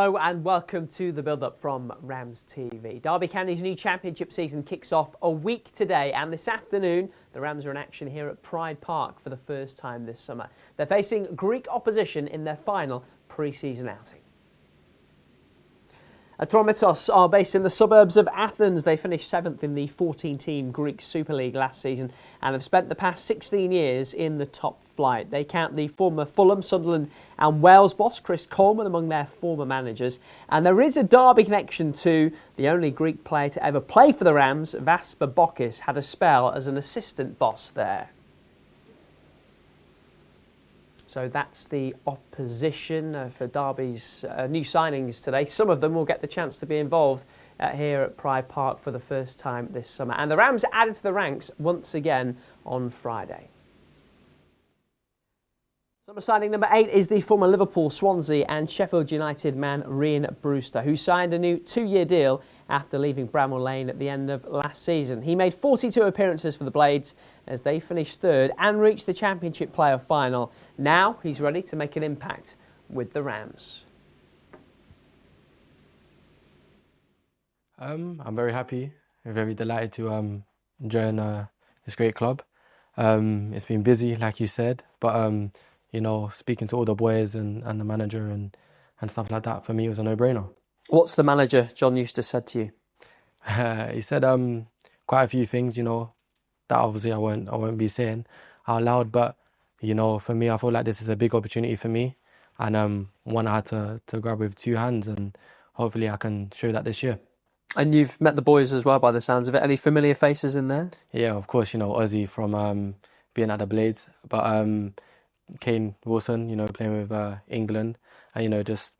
Hello and welcome to the build-up from RamsTV. Derby County's new championship season kicks off a week today, and this afternoon the Rams are in action here at Pride Park for the first time this summer. They're facing Greek opposition in their final pre-season outing. Atromitos are based in the suburbs of Athens. They finished 7th in the 14-team Greek Super League last season and have spent the past 16 years in the top flight. They count the former Fulham, Sunderland and Wales boss Chris Coleman among their former managers. And there is a Derby connection too. The only Greek player to ever play for the Rams, Vaspar Bokis, had a spell as an assistant boss there. So that's the opposition for Derby's new signings today. Some of them will get the chance to be involved here at Pride Park for the first time this summer. And the Rams are added to the ranks once again on Friday. Summer signing number 8 is the former Liverpool, Swansea and Sheffield United man Rhian Brewster, who signed a new 2-year deal after leaving Bramall Lane at the end of last season. He made 42 appearances for the Blades as they finished 3rd and reached the Championship playoff final. Now he's ready to make an impact with the Rams. I'm very happy, very delighted to join this great club. It's been busy, like you said, but you know, speaking to all the boys and the manager and stuff like that, for me it was a no-brainer. What's the manager, John Eustace, said to you? He said quite a few things, you know, that obviously I won't be saying out loud, but you know, for me, I feel like this is a big opportunity for me, and one I had to grab with 2 hands, and hopefully I can show that this year. And you've met the boys as well, by the sounds of it. Any familiar faces in there? Yeah, of course, you know, Ozzy from being at the Blades, but Kane Wilson, you know, playing with England, and you know, just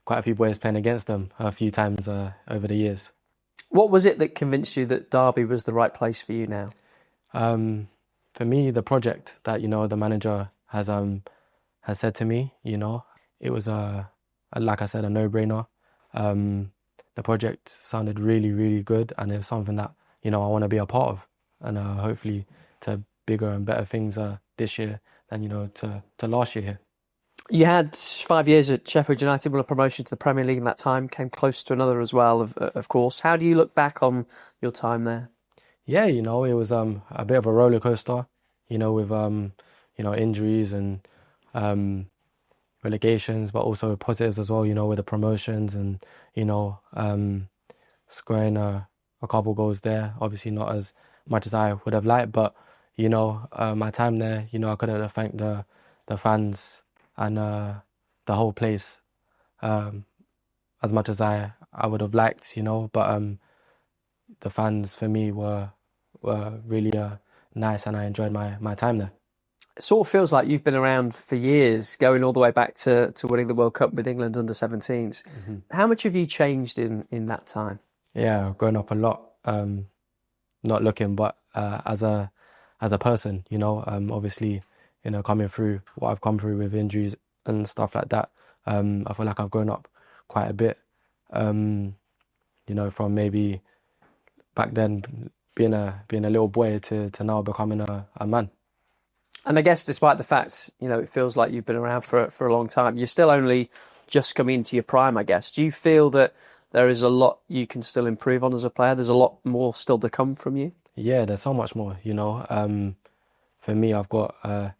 quite a few boys playing against them a few times over the years. What was it that convinced you that Derby was the right place for you now? For me, the project that, you know, the manager has said to me, you know, it was like I said, a no-brainer. The project sounded really, really good, and it was something that, you know, I want to be a part of, and hopefully to bigger and better things this year than, you know, to last year here. You had 5 years at Sheffield United, won a promotion to the Premier League in that time, came close to another as well, of course. How do you look back on your time there? Yeah, you know, it was a bit of a roller coaster, you know, with you know, injuries and relegations, but also positives as well, you know, with the promotions and, you know, scoring a couple goals there. Obviously not as much as I would have liked, but you know, my time there, you know, I couldn't have thanked the fans and the whole place as much as I would have liked, you know, but the fans for me were really nice, and I enjoyed my time there. It sort of feels like you've been around for years, going all the way back to winning the World Cup with England under 17s. Mm-hmm. How much have you changed in that time? Yeah, I've grown up a lot, not looking, but as a person, you know, obviously, you know, coming through what I've come through with injuries and stuff like that, I feel like I've grown up quite a bit, you know, from maybe back then being a little boy to now becoming a man. And I guess despite the fact, you know, it feels like you've been around for a long time, you're still only just coming into your prime, I guess. Do you feel that there is a lot you can still improve on as a player? There's a lot more still to come from you? Yeah, there's so much more, you know. For me, I've got a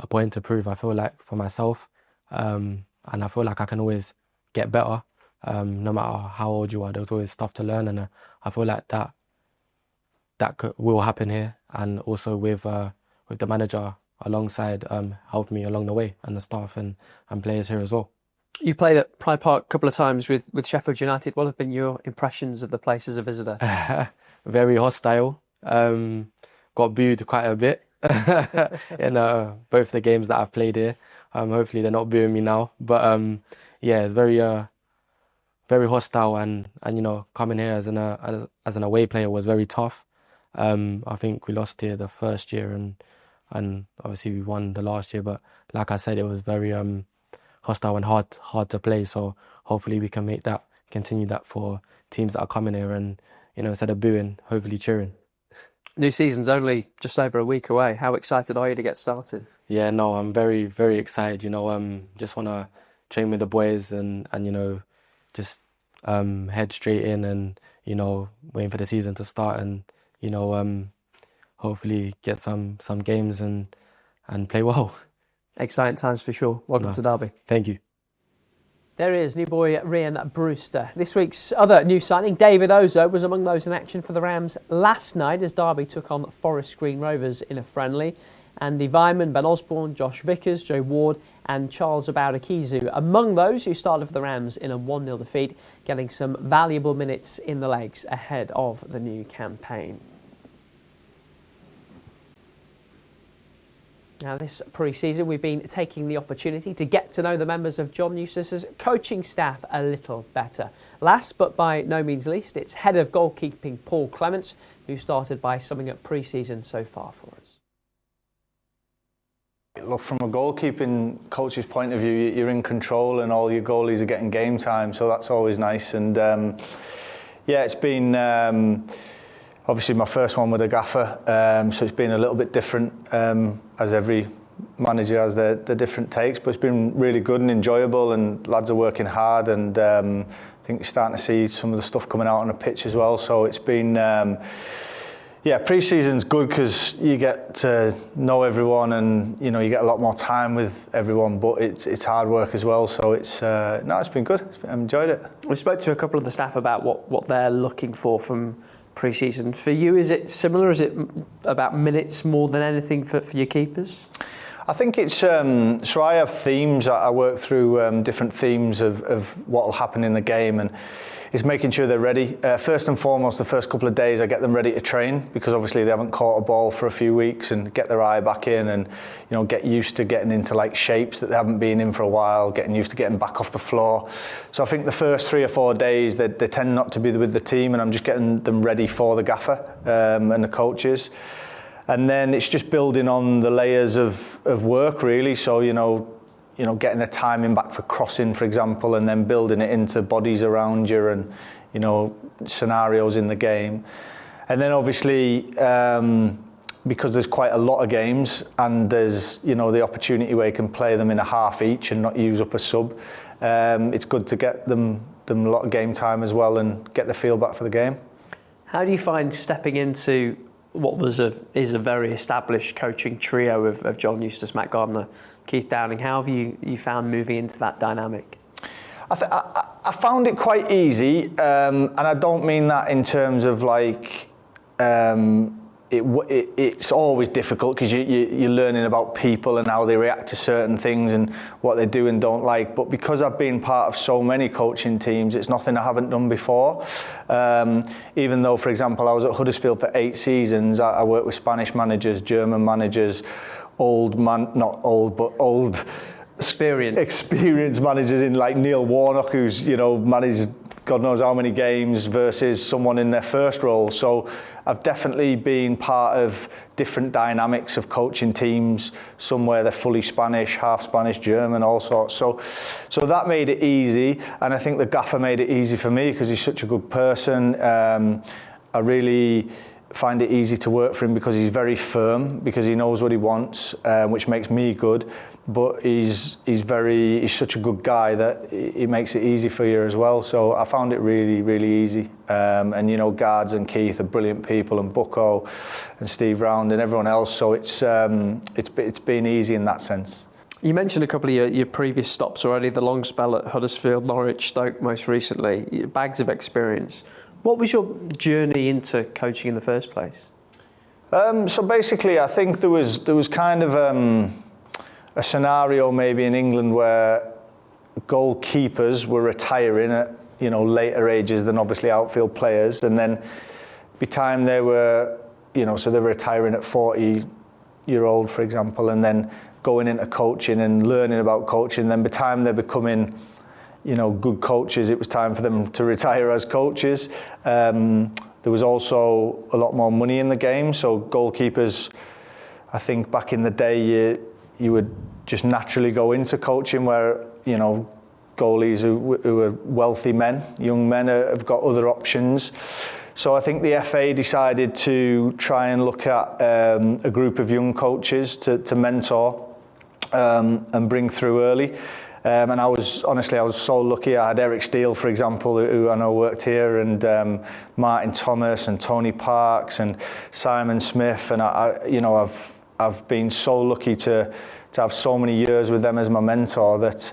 point to prove, I feel like, for myself. And I feel like I can always get better. No matter how old you are, there's always stuff to learn. And I feel like that will happen here. And also with the manager alongside, helped me along the way, and the staff and players here as well. You played at Pride Park a couple of times with Sheffield United. What have been your impressions of the place as a visitor? Very hostile. Got booed quite a bit in both the games that I've played here. Hopefully they're not booing me now. But yeah, it's very hostile, and you know, coming here as an away player was very tough. I think we lost here the first year, and obviously we won the last year. But like I said, it was very hostile and hard to play. So hopefully we can continue that for teams that are coming here, and you know, instead of booing, hopefully cheering. New season's only just over a week away. How excited are you to get started? Yeah, no, I'm very, very excited. You know, just want to train with the boys and you know, just head straight in and, waiting for the season to start and, hopefully get some games and play well. Exciting times for sure. Welcome to Derby. Thank you. There he is, new boy Rhian Brewster. This week's other new signing, David Ozo, was among those in action for the Rams last night as Derby took on Forest Green Rovers in a friendly. Andy Vyman, Ben Osborne, Josh Vickers, Joe Ward and Charles Abaudakizu among those who started for the Rams in a 1-0 defeat, getting some valuable minutes in the legs ahead of the new campaign. Now, this pre-season, we've been taking the opportunity to get to know the members of John Eustace's coaching staff a little better. Last, but by no means least, it's head of goalkeeping Paul Clements, who started by summing up pre-season so far for us. Look, from a goalkeeping coach's point of view, you're in control and all your goalies are getting game time, so that's always nice. And yeah, it's been obviously my first one with a gaffer, so it's been a little bit different, as every manager has their different takes, but it's been really good and enjoyable, and lads are working hard, and I think you're starting to see some of the stuff coming out on the pitch as well. So it's been, yeah, pre-season's good because you get to know everyone, and you get a lot more time with everyone, but it's hard work as well. So it's it's been good. I've enjoyed it. We spoke to a couple of the staff about what they're looking for from pre-season. For you, is it similar? Is it about minutes more than anything for your keepers? I think it's, so I have themes. I work through different themes of what will happen in the game, and it's making sure they're ready. First and foremost, the first couple of days I get them ready to train, because obviously they haven't caught a ball for a few weeks, and get their eye back in and get used to getting into like shapes that they haven't been in for a while, getting used to getting back off the floor. So I think the first 3 or 4 days they tend not to be with the team, and I'm just getting them ready for the gaffer and the coaches. And then it's just building on the layers of work really. So getting the timing back for crossing, for example, and then building it into bodies around you and, scenarios in the game. And then obviously, because there's quite a lot of games and there's, the opportunity where you can play them in a half each and not use up a sub, it's good to get them a lot of game time as well and get the feel back for the game. How do you find stepping into what is a very established coaching trio of John Eustace, Matt Gardner, Keith Downing? How have you found moving into that dynamic? I found it quite easy, and I don't mean that in terms of like it's always difficult because you're learning about people and how they react to certain things and what they do and don't like. But because I've been part of so many coaching teams, it's nothing I haven't done before. Even though, for example, I was at Huddersfield for 8 seasons, I worked with Spanish managers, German managers, old experienced managers in like Neil Warnock, who's managed God knows how many games, versus someone in their first role. So I've definitely been part of different dynamics of coaching teams, somewhere they're fully Spanish, half Spanish, German, all sorts. So that made it easy, and I think the gaffer made it easy for me because he's such a good person. I really find it easy to work for him because he's very firm, because he knows what he wants, which makes me good. But he's such a good guy that he makes it easy for you as well. So I found it really, really easy. And Guards and Keith are brilliant people, and Bucko and Steve Round and everyone else. So it's been easy in that sense. You mentioned a couple of your previous stops already, the long spell at Huddersfield, Norwich, Stoke most recently, bags of experience. What was your journey into coaching in the first place? So basically, I think there was kind of a scenario maybe in England where goalkeepers were retiring at later ages than obviously outfield players, and then by the time they were so they were retiring at 40-year-old, for example, and then going into coaching and learning about coaching. Then by the time they're becoming good coaches, it was time for them to retire as coaches. There was also a lot more money in the game, so goalkeepers, I think back in the day, you would just naturally go into coaching, where goalies who are wealthy men, young men, have got other options. So I think the FA decided to try and look at a group of young coaches to mentor and bring through early. And I was so lucky. I had Eric Steele, for example, who I know worked here, and Martin Thomas and Tony Parks and Simon Smith. And I've been so lucky to have so many years with them as my mentor that,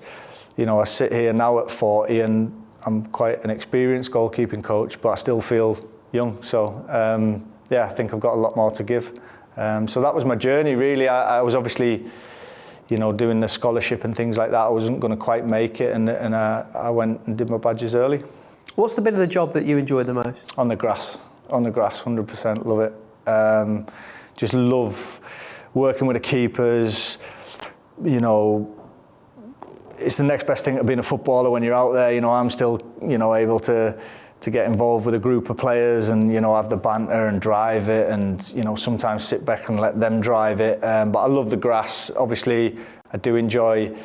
I sit here now at 40 and I'm quite an experienced goalkeeping coach, but I still feel young. So I think I've got a lot more to give. So that was my journey, really. I was obviously, doing the scholarship and things like that. I wasn't going to quite make it, and I went and did my badges early. What's the bit of the job that you enjoy the most? On the grass, 100%, love it. Just love working with the keepers. It's the next best thing to being a footballer when you're out there. I'm still, able to get involved with a group of players and, have the banter and drive it and, sometimes sit back and let them drive it. But I love the grass. Obviously, I do enjoy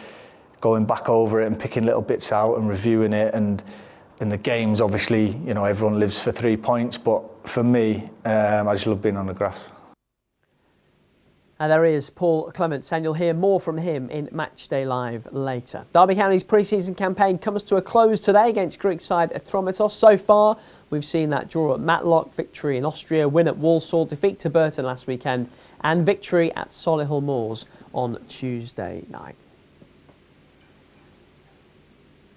going back over it and picking little bits out and reviewing it. And in the games, obviously, everyone lives for 3 points. But for me, I just love being on the grass. And there is Paul Clements, and you'll hear more from him in Matchday Live later. Derby County's pre-season campaign comes to a close today against Greek side Atromitos. So far, we've seen that draw at Matlock, victory in Austria, win at Walsall, defeat to Burton last weekend, and victory at Solihull Moors on Tuesday night.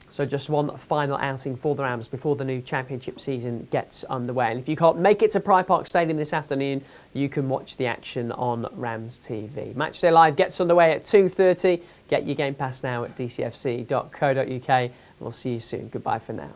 So just one final outing for the Rams before the new championship season gets underway. And if you can't make it to Pride Park Stadium this afternoon, you can watch the action on RamsTV. Matchday Live gets underway at 2:30. Get your Game Pass now at dcfc.co.uk. And we'll see you soon. Goodbye for now.